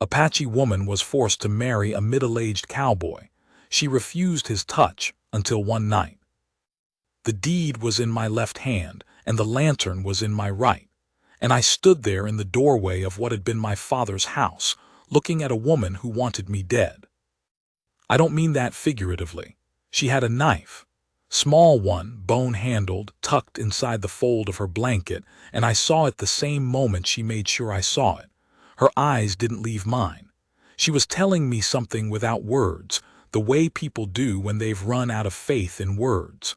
Apache woman was forced to marry a middle-aged cowboy. She refused his touch until one night. The deed was in my left hand, and the lantern was in my right, and I stood there in the doorway of what had been my father's house, looking at a woman who wanted me dead. I don't mean that figuratively. She had a knife, small one, bone-handled, tucked inside the fold of her blanket, and I saw it the same moment she made sure I saw it. Her eyes didn't leave mine. She was telling me something without words, the way people do when they've run out of faith in words.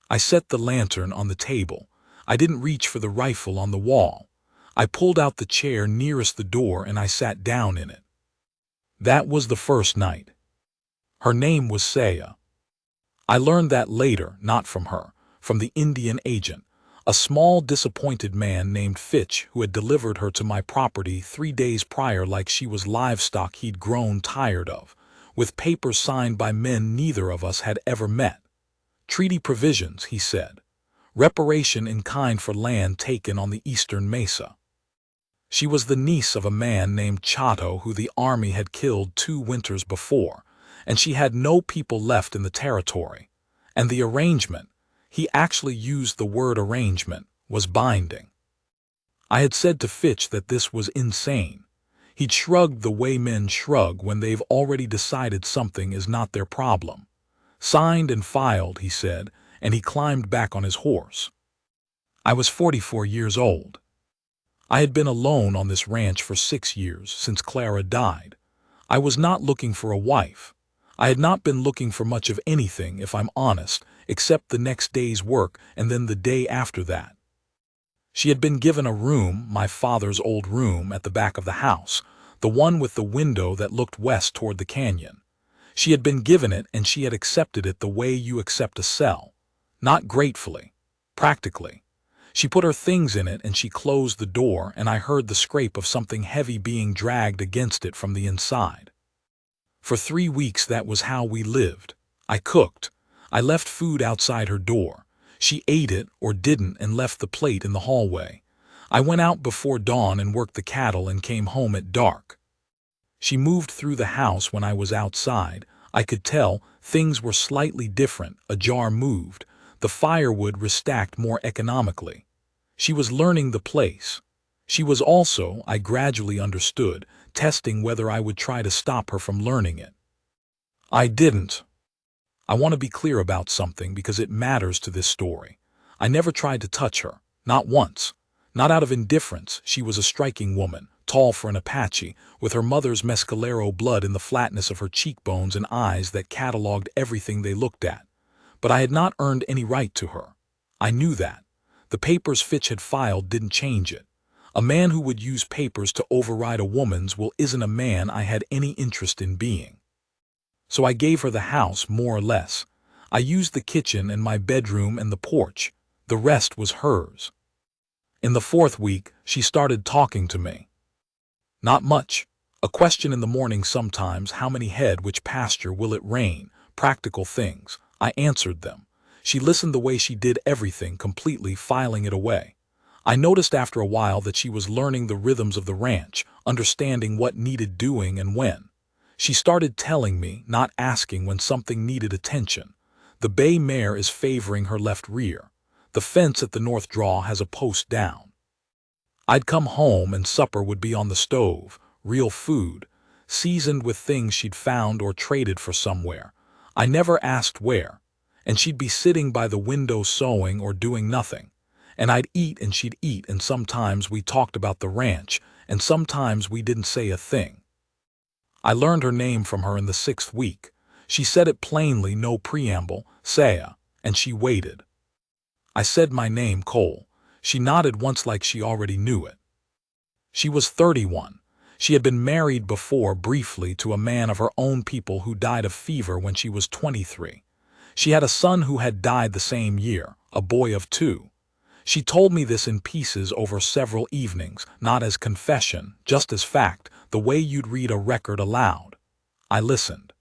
I set the lantern on the table. I didn't reach for the rifle on the wall. I pulled out the chair nearest the door and I sat down in it. That was the first night. Her name was Saya. I learned that later, not from her, from the Indian agent, a small disappointed man named Fitch who had delivered her to my property 3 days prior like she was livestock he'd grown tired of, with papers signed by men neither of us had ever met. Treaty provisions, he said. Reparation in kind for land taken on the eastern mesa. She was the niece of a man named Chato who the army had killed 2 winters before, and she had no people left in the territory. And the arrangement, he actually used the word arrangement, was binding. I had said to Fitch that this was insane. He'd shrugged the way men shrug when they've already decided something is not their problem. Signed and filed, he said, and he climbed back on his horse. I was 44 years old. I had been alone on this ranch for 6 years, since Clara died. I was not looking for a wife. I had not been looking for much of anything, if I'm honest, except the next day's work and then the day after that. She had been given a room, my father's old room, at the back of the house, the one with the window that looked west toward the canyon. She had been given it and she had accepted it the way you accept a cell. Not gratefully, practically. She put her things in it and she closed the door and I heard the scrape of something heavy being dragged against it from the inside. For 3 weeks that was how we lived. I cooked. I left food outside her door. She ate it or didn't and left the plate in the hallway. I went out before dawn and worked the cattle and came home at dark. She moved through the house when I was outside. I could tell things were slightly different. A jar moved. The firewood restacked more economically. She was learning the place. She was also, I gradually understood, testing whether I would try to stop her from learning it. I didn't. I want to be clear about something because it matters to this story. I never tried to touch her, not once. Not out of indifference. She was a striking woman, tall for an Apache, with her mother's mescalero blood in the flatness of her cheekbones and eyes that cataloged everything they looked at. But I had not earned any right to her. I knew that. The papers Fitch had filed didn't change it. A man who would use papers to override a woman's will isn't a man I had any interest in being. So I gave her the house, more or less. I used the kitchen and my bedroom and the porch. The rest was hers. In the 4th week, she started talking to me. Not much. A question in the morning sometimes, how many head, which pasture, will it rain, practical things. I answered them. She listened the way she did everything, completely filing it away. I noticed after a while that she was learning the rhythms of the ranch, understanding what needed doing and when. She started telling me, not asking when something needed attention. The bay mare is favoring her left rear. The fence at the north draw has a post down. I'd come home and supper would be on the stove, real food, seasoned with things she'd found or traded for somewhere. I never asked where. And she'd be sitting by the window sewing or doing nothing. And I'd eat and she'd eat, and sometimes we talked about the ranch, and sometimes we didn't say a thing. I learned her name from her in the 6th week. She said it plainly, no preamble, Saya, and she waited. I said my name, Cole. She nodded once like she already knew it. She was 31. She had been married before briefly to a man of her own people who died of fever when she was 23. She had a son who had died the same year, a boy of 2. She told me this in pieces over several evenings, not as confession, just as fact, the way you'd read a record aloud. I listened.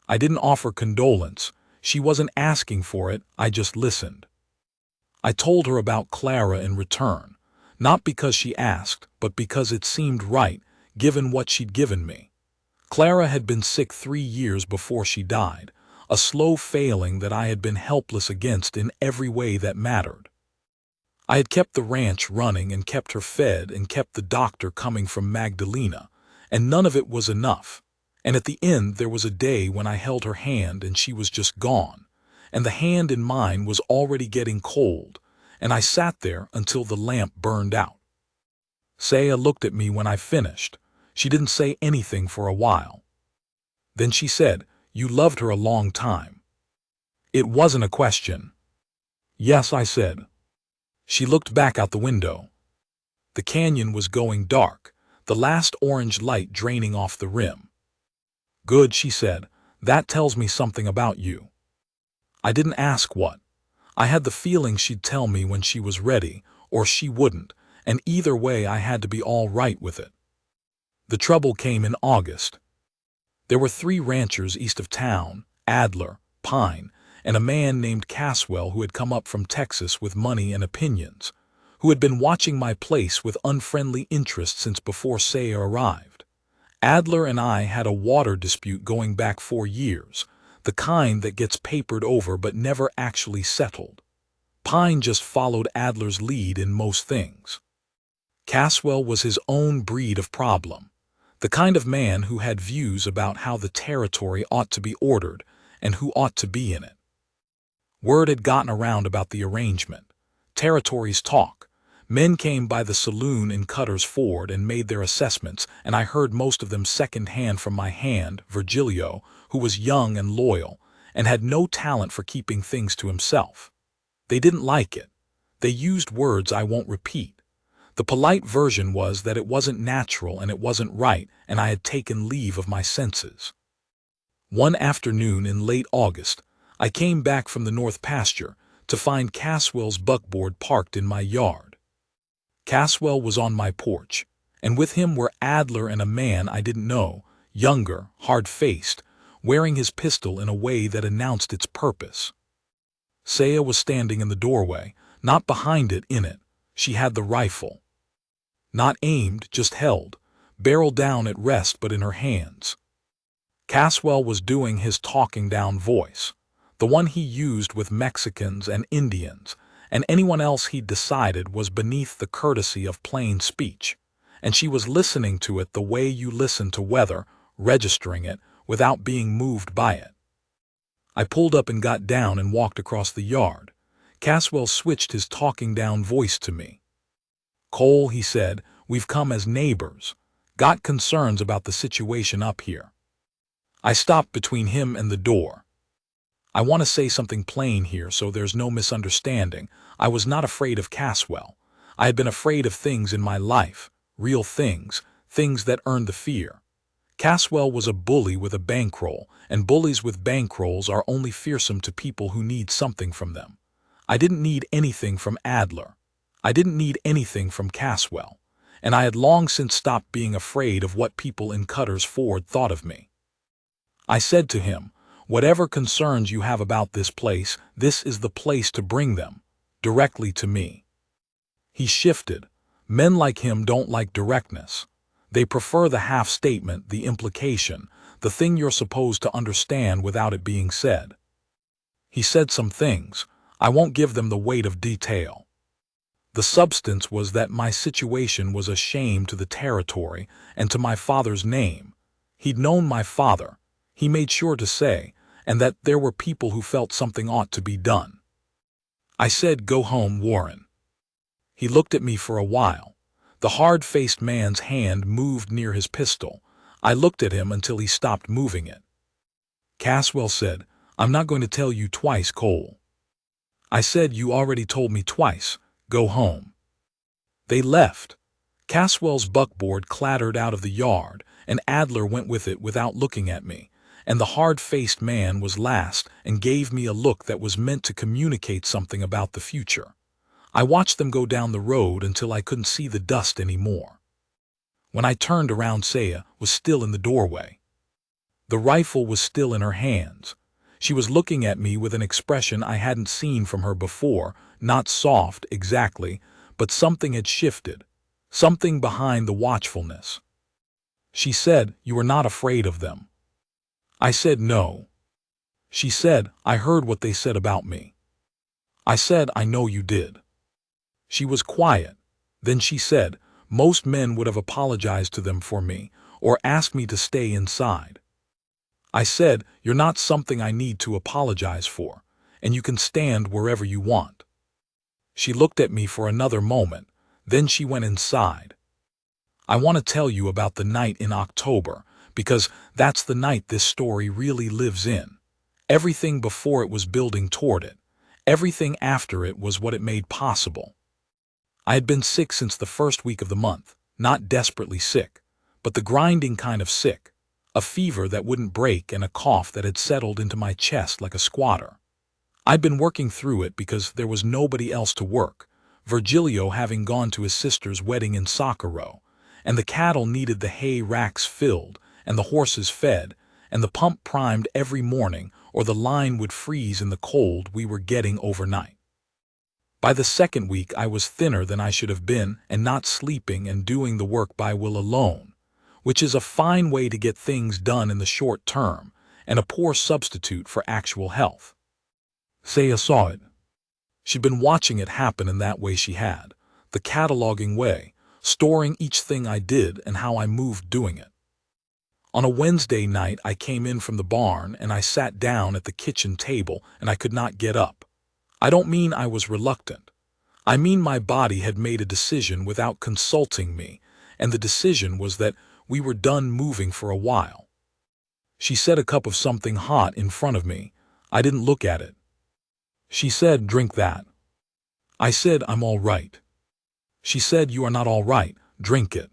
I didn't offer condolence. She wasn't asking for it, I just listened. I told her about Clara in return, not because she asked, but because it seemed right, given what she'd given me. Clara had been sick 3 years before she died, a slow failing that I had been helpless against in every way that mattered. I had kept the ranch running and kept her fed and kept the doctor coming from Magdalena, and none of it was enough. And at the end there was a day when I held her hand and she was just gone, and the hand in mine was already getting cold, and I sat there until the lamp burned out. Saya looked at me when I finished. She didn't say anything for a while. Then she said, "You loved her a long time." It wasn't a question. "Yes," I said. She looked back out the window. The canyon was going dark, the last orange light draining off the rim. "Good," she said. "That tells me something about you." I didn't ask what. I had the feeling she'd tell me when she was ready, or she wouldn't, and either way I had to be all right with it. The trouble came in August. There were 3 ranchers east of town, Adler, Pine, and a man named Caswell who had come up from Texas with money and opinions, who had been watching my place with unfriendly interest since before Saya arrived. Adler and I had a water dispute going back 4 years, the kind that gets papered over but never actually settled. Pine just followed Adler's lead in most things. Caswell was his own breed of problem, the kind of man who had views about how the territory ought to be ordered and who ought to be in it. Word had gotten around about the arrangement. Territories talk. Men came by the saloon in Cutter's Ford and made their assessments, and I heard most of them second-hand from my hand, Virgilio, who was young and loyal, and had no talent for keeping things to himself. They didn't like it. They used words I won't repeat. The polite version was that it wasn't natural and it wasn't right, and I had taken leave of my senses. One afternoon in late August, I came back from the north pasture to find Caswell's buckboard parked in my yard. Caswell was on my porch, and with him were Adler and a man I didn't know, younger, hard-faced, wearing his pistol in a way that announced its purpose. Saya was standing in the doorway, not behind it, in it. She had the rifle. Not aimed, just held, barrel down at rest but in her hands. Caswell was doing his talking down voice, the one he used with Mexicans and Indians, and anyone else he'd decided was beneath the courtesy of plain speech, and she was listening to it the way you listen to weather, registering it, without being moved by it. I pulled up and got down and walked across the yard. Caswell switched his talking down voice to me. "Cole," he said, "we've come as neighbors. Got concerns about the situation up here." I stopped between him and the door. "I want to say something plain here so there's no misunderstanding. I was not afraid of Caswell. I had been afraid of things in my life, real things, things that earned the fear. Caswell was a bully with a bankroll, and bullies with bankrolls are only fearsome to people who need something from them. I didn't need anything from Adler. I didn't need anything from Caswell, and I had long since stopped being afraid of what people in Cutter's Ford thought of me. I said to him, "Whatever concerns you have about this place, this is the place to bring them, directly to me." He shifted. Men like him don't like directness. They prefer the half-statement, the implication, the thing you're supposed to understand without it being said. He said some things. I won't give them the weight of detail. The substance was that my situation was a shame to the territory and to my father's name. He'd known my father, he made sure to say, and that there were people who felt something ought to be done. I said, "Go home, Warren." He looked at me for a while. The hard-faced man's hand moved near his pistol. I looked at him until he stopped moving it. Caswell said, "I'm not going to tell you twice, Cole." I said, "You already told me twice. Go home." They left. Caswell's buckboard clattered out of the yard, and Adler went with it without looking at me, and the hard-faced man was last and gave me a look that was meant to communicate something about the future. I watched them go down the road until I couldn't see the dust anymore. When I turned around, Saya was still in the doorway. The rifle was still in her hands. She was looking at me with an expression I hadn't seen from her before, not soft exactly, but something had shifted, something behind the watchfulness. She said, "You are not afraid of them." I said, "No." She said, "I heard what they said about me." I said, "I know you did." She was quiet. Then she said, "Most men would have apologized to them for me, or asked me to stay inside." I said, "You're not something I need to apologize for, and you can stand wherever you want." She looked at me for another moment, then she went inside. I want to tell you about the night in October, because that's the night this story really lives in. Everything before it was building toward it. Everything after it was what it made possible. I had been sick since the first week of the month, not desperately sick, but the grinding kind of sick, a fever that wouldn't break and a cough that had settled into my chest like a squatter. I'd been working through it because there was nobody else to work, Virgilio having gone to his sister's wedding in Socorro, and the cattle needed the hay racks filled, and the horses fed, and the pump primed every morning, or the line would freeze in the cold we were getting overnight. By the second week I was thinner than I should have been and not sleeping and doing the work by will alone, which is a fine way to get things done in the short term and a poor substitute for actual health. Saya saw it. She'd been watching it happen in that way she had, the cataloging way, storing each thing I did and how I moved doing it. On a Wednesday night I came in from the barn and I sat down at the kitchen table and I could not get up. I don't mean I was reluctant. I mean my body had made a decision without consulting me, and the decision was that we were done moving for a while. She set a cup of something hot in front of me. I didn't look at it. She said, "Drink that." I said, "I'm all right." She said, "You are not all right. Drink it."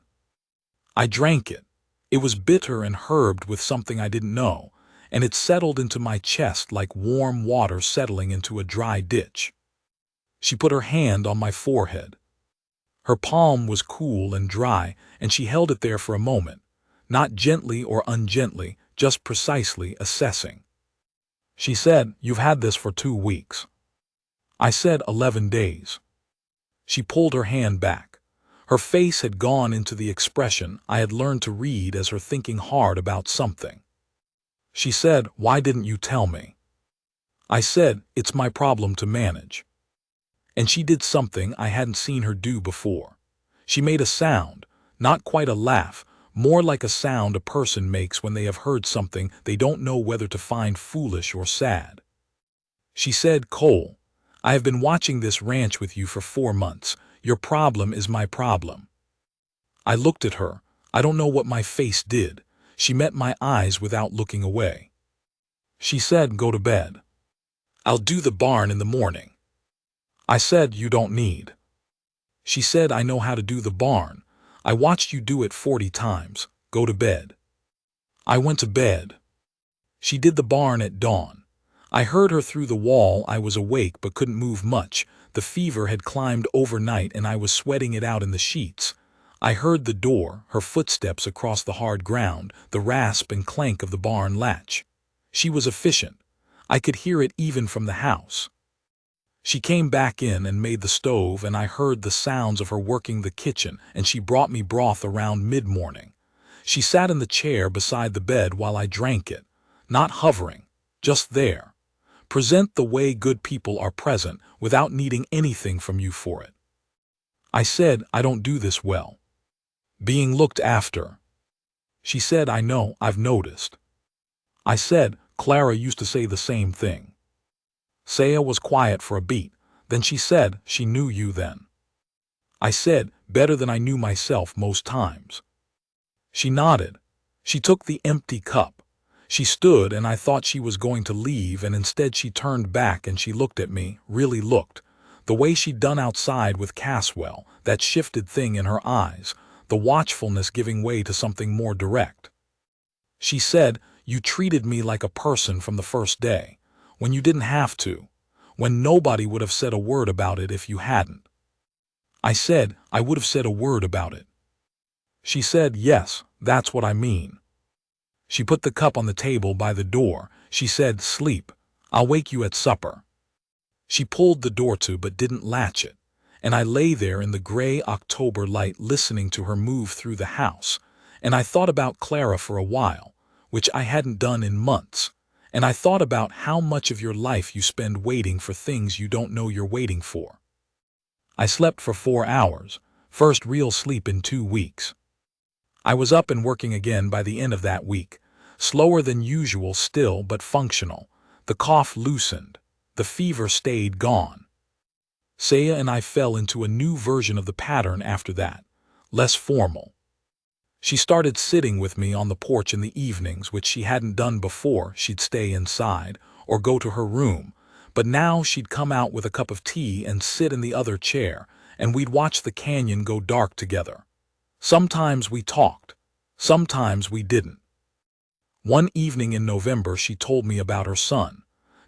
I drank it. It was bitter and herbed with something I didn't know, and it settled into my chest like warm water settling into a dry ditch. She put her hand on my forehead. Her palm was cool and dry, and she held it there for a moment, not gently or ungently, just precisely assessing. She said, "You've had this for 2 weeks." I said, 11 days. She pulled her hand back. Her face had gone into the expression I had learned to read as her thinking hard about something. She said, "Why didn't you tell me?" I said, "It's my problem to manage." And she did something I hadn't seen her do before. She made a sound, not quite a laugh, more like a sound a person makes when they have heard something they don't know whether to find foolish or sad. She said, "Cole, I have been watching this ranch with you for 4 months. Your problem is my problem." I looked at her. I don't know what my face did. She met my eyes without looking away. She said, "Go to bed. I'll do the barn in the morning." I said, "You don't need." She said, "I know how to do the barn. I watched you do it 40 times. Go to bed." I went to bed. She did the barn at dawn. I heard her through the wall. I was awake but couldn't move much. The fever had climbed overnight and I was sweating it out in the sheets. I heard the door, her footsteps across the hard ground, the rasp and clank of the barn latch. She was efficient. I could hear it even from the house. She came back in and made the stove, and I heard the sounds of her working the kitchen, and she brought me broth around mid-morning. She sat in the chair beside the bed while I drank it, not hovering, just there. Present the way good people are present without needing anything from you for it. I said, "I don't do this well. Being looked after." She said, "I know, I've noticed." I said, "Clara used to say the same thing." Saya was quiet for a beat. Then she said, "She knew you then." I said, "Better than I knew myself most times." She nodded. She took the empty cup. She stood and I thought she was going to leave, and instead she turned back and she looked at me, really looked. The way she'd done outside with Caswell, that shifted thing in her eyes, the watchfulness giving way to something more direct. She said, "You treated me like a person from the first day, when you didn't have to, when nobody would have said a word about it if you hadn't." I said, "I would have said a word about it." She said, "Yes, that's what I mean." She put the cup on the table by the door. She said, "Sleep. I'll wake you at supper." She pulled the door to but didn't latch it, and I lay there in the gray October light listening to her move through the house, And I thought about Clara for a while, which I hadn't done in months. And I thought about how much of your life you spend waiting for things you don't know you're waiting for. I slept for 4 hours, first real sleep in 2 weeks. I was up and working again by the end of that week, slower than usual still but functional. The cough loosened. The fever stayed gone. Saya and I fell into a new version of the pattern after that, less formal. She started sitting with me on the porch in the evenings, which she hadn't done before. She'd stay inside or go to her room, but now she'd come out with a cup of tea and sit in the other chair, and we'd watch the canyon go dark together. Sometimes we talked, sometimes we didn't. One evening in November she told me about her son.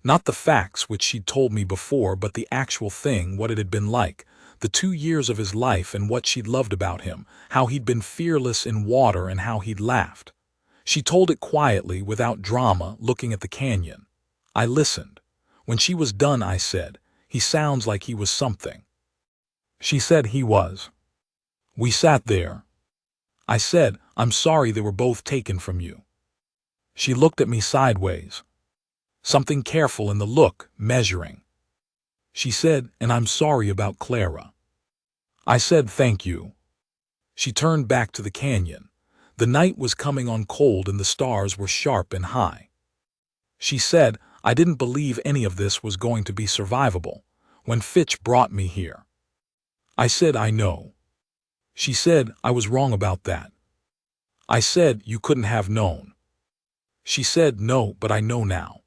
Not the facts which she'd told me before, but the actual thing, what it had been like, the 2 years of his life and what she'd loved about him, how he'd been fearless in water and how he'd laughed. She told it quietly, without drama, looking at the canyon. I listened. When she was done I said, "He sounds like he was something." She said he was. We sat there. I said, "I'm sorry they were both taken from you." She looked at me sideways. Something careful in the look, measuring. She said, "And I'm sorry about Clara." I said, "Thank you." She turned back to the canyon. The night was coming on cold and the stars were sharp and high. She said, "I didn't believe any of this was going to be survivable when Fitch brought me here." I said, "I know." She said, "I was wrong about that." I said, "You couldn't have known." She said, "No, but I know now."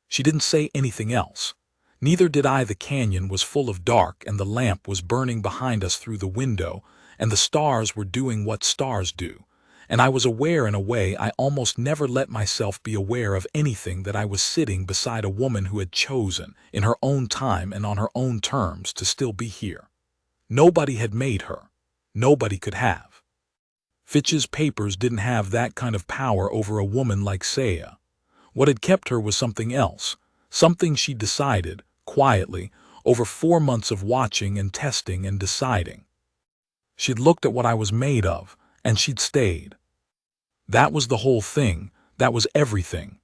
She didn't say anything else. Neither did I. The canyon was full of dark and the lamp was burning behind us through the window, and the stars were doing what stars do, and I was aware in a way I almost never let myself be aware of anything, that I was sitting beside a woman who had chosen, in her own time and on her own terms, to still be here. Nobody had made her. Nobody could have. Fitch's papers didn't have that kind of power over a woman like Saya. What had kept her was something else, something she decided, quietly, over 4 months of watching and testing and deciding. She'd looked at what I was made of, and she'd stayed. That was the whole thing, that was everything.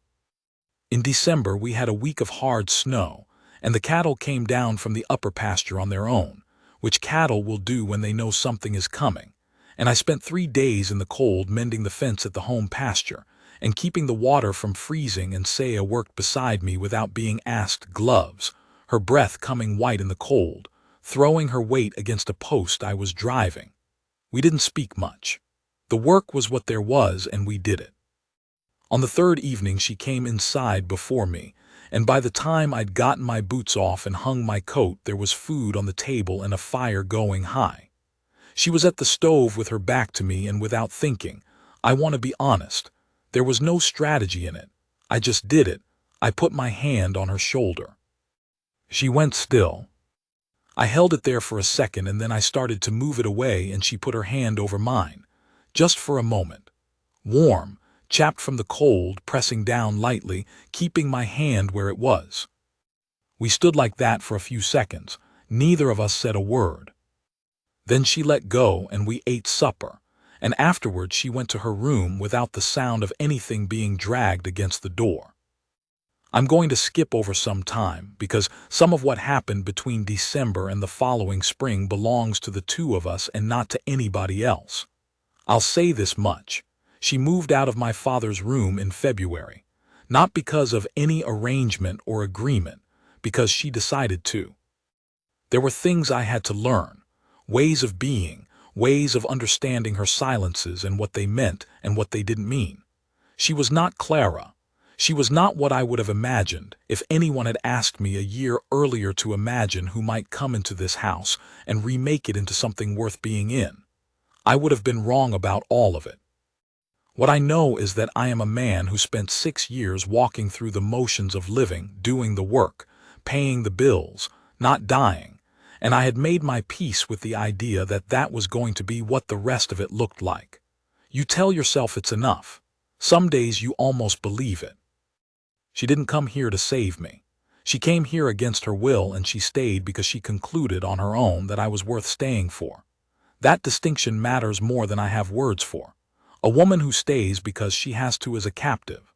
In December we had a week of hard snow, and the cattle came down from the upper pasture on their own, which cattle will do when they know something is coming, and I spent 3 days in the cold mending the fence at the home pasture, and keeping the water from freezing, and Saya worked beside me without being asked, gloves, her breath coming white in the cold, throwing her weight against a post I was driving. We didn't speak much. The work was what there was, and we did it. On the 3rd evening she came inside before me, and by the time I'd gotten my boots off and hung my coat, there was food on the table and a fire going high. She was at the stove with her back to me, and without thinking, I want to be honest, there was no strategy in it. I just did it. I put my hand on her shoulder. She went still. I held it there for a second, and then I started to move it away, and she put her hand over mine. Just for a moment. Warm, chapped from the cold, pressing down lightly, keeping my hand where it was. We stood like that for a few seconds. Neither of us said a word. Then she let go, and we ate supper, and afterwards she went to her room without the sound of anything being dragged against the door. I'm going to skip over some time, because some of what happened between December and the following spring belongs to the 2 of us and not to anybody else. I'll say this much. She moved out of my father's room in February, not because of any arrangement or agreement, because she decided to. There were things I had to learn, ways of being, ways of understanding her silences and what they meant and what they didn't mean. She was not Clara. She was not what I would have imagined if anyone had asked me a year earlier to imagine who might come into this house and remake it into something worth being in. I would have been wrong about all of it. What I know is that I am a man who spent 6 years walking through the motions of living, doing the work, paying the bills, not dying, and I had made my peace with the idea that that was going to be what the rest of it looked like. You tell yourself it's enough. Some days you almost believe it. She didn't come here to save me. She came here against her will, and she stayed because she concluded on her own that I was worth staying for. That distinction matters more than I have words for. A woman who stays because she has to as a captive.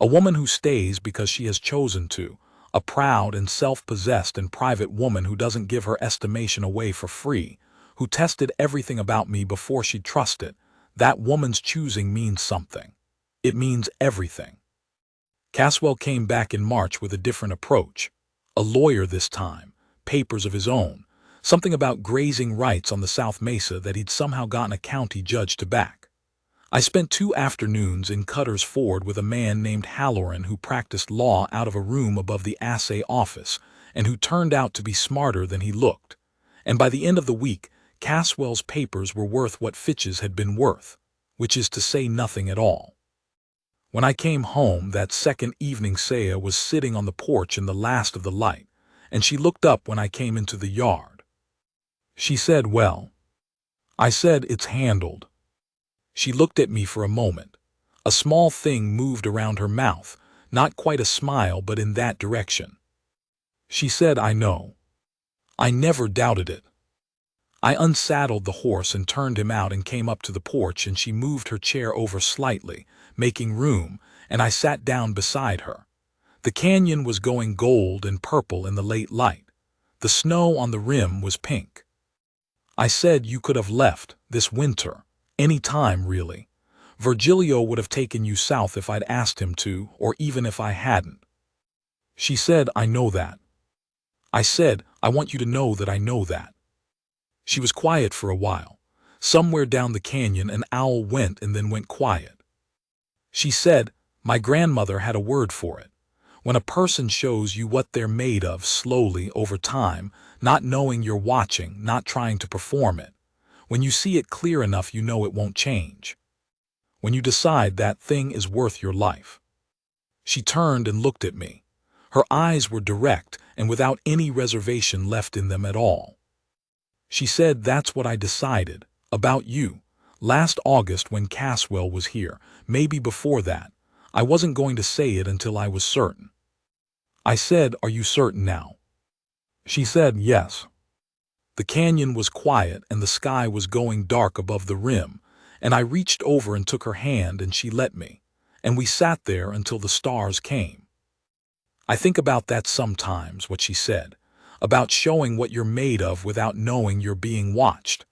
A woman who stays because she has chosen to. A proud and self-possessed and private woman who doesn't give her estimation away for free, who tested everything about me before she'd trust it. That woman's choosing means something. It means everything. Caswell came back in March with a different approach. A lawyer this time, papers of his own, something about grazing rights on the South Mesa that he'd somehow gotten a county judge to back. I spent 2 afternoons in Cutter's Ford with a man named Halloran who practiced law out of a room above the assay office and who turned out to be smarter than he looked. And by the end of the week, Caswell's papers were worth what Fitch's had been worth, which is to say nothing at all. When I came home that second evening, Saya was sitting on the porch in the last of the light, and she looked up when I came into the yard. She said, "Well." I said, "It's handled." She looked at me for a moment. A small thing moved around her mouth, not quite a smile but in that direction. She said, "I know." I never doubted it. I unsaddled the horse and turned him out and came up to the porch, and she moved her chair over slightly, making room, and I sat down beside her. The canyon was going gold and purple in the late light. The snow on the rim was pink. I said, "You could have left, this winter. Any time, really. Virgilio would have taken you south if I'd asked him to, or even if I hadn't." She said, "I know that." I said, "I want you to know that I know that." She was quiet for a while. Somewhere down the canyon an owl went and then went quiet. She said, "My grandmother had a word for it. When a person shows you what they're made of slowly over time, not knowing you're watching, not trying to perform it. When you see it clear enough, you know it won't change. When you decide that thing is worth your life." She turned and looked at me. Her eyes were direct and without any reservation left in them at all. She said, "That's what I decided, about you, last August when Caswell was here, maybe before that. I wasn't going to say it until I was certain." I said, "Are you certain now?" She said, "Yes." The canyon was quiet and the sky was going dark above the rim, and I reached over and took her hand and she let me, and we sat there until the stars came. "I think about that sometimes," what she said, "about showing what you're made of without knowing you're being watched.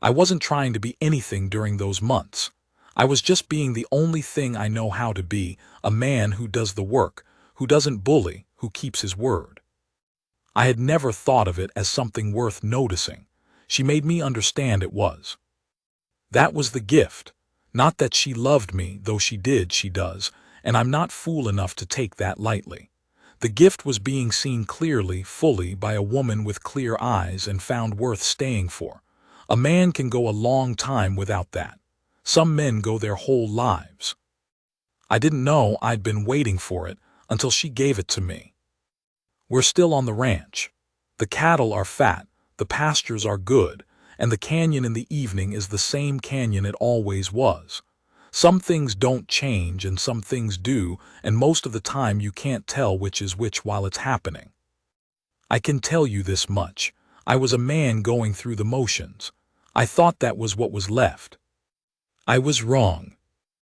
I wasn't trying to be anything during those months. I was just being the only thing I know how to be, a man who does the work, who doesn't bully, who keeps his word." I had never thought of it as something worth noticing. She made me understand it was. That was the gift. Not that she loved me, though she did, she does, and I'm not fool enough to take that lightly. The gift was being seen clearly, fully, by a woman with clear eyes and found worth staying for. A man can go a long time without that. Some men go their whole lives. I didn't know I'd been waiting for it until she gave it to me. We're still on the ranch. The cattle are fat, the pastures are good, and the canyon in the evening is the same canyon it always was. Some things don't change and some things do, and most of the time you can't tell which is which while it's happening. I can tell you this much. I was a man going through the motions. I thought that was what was left. I was wrong.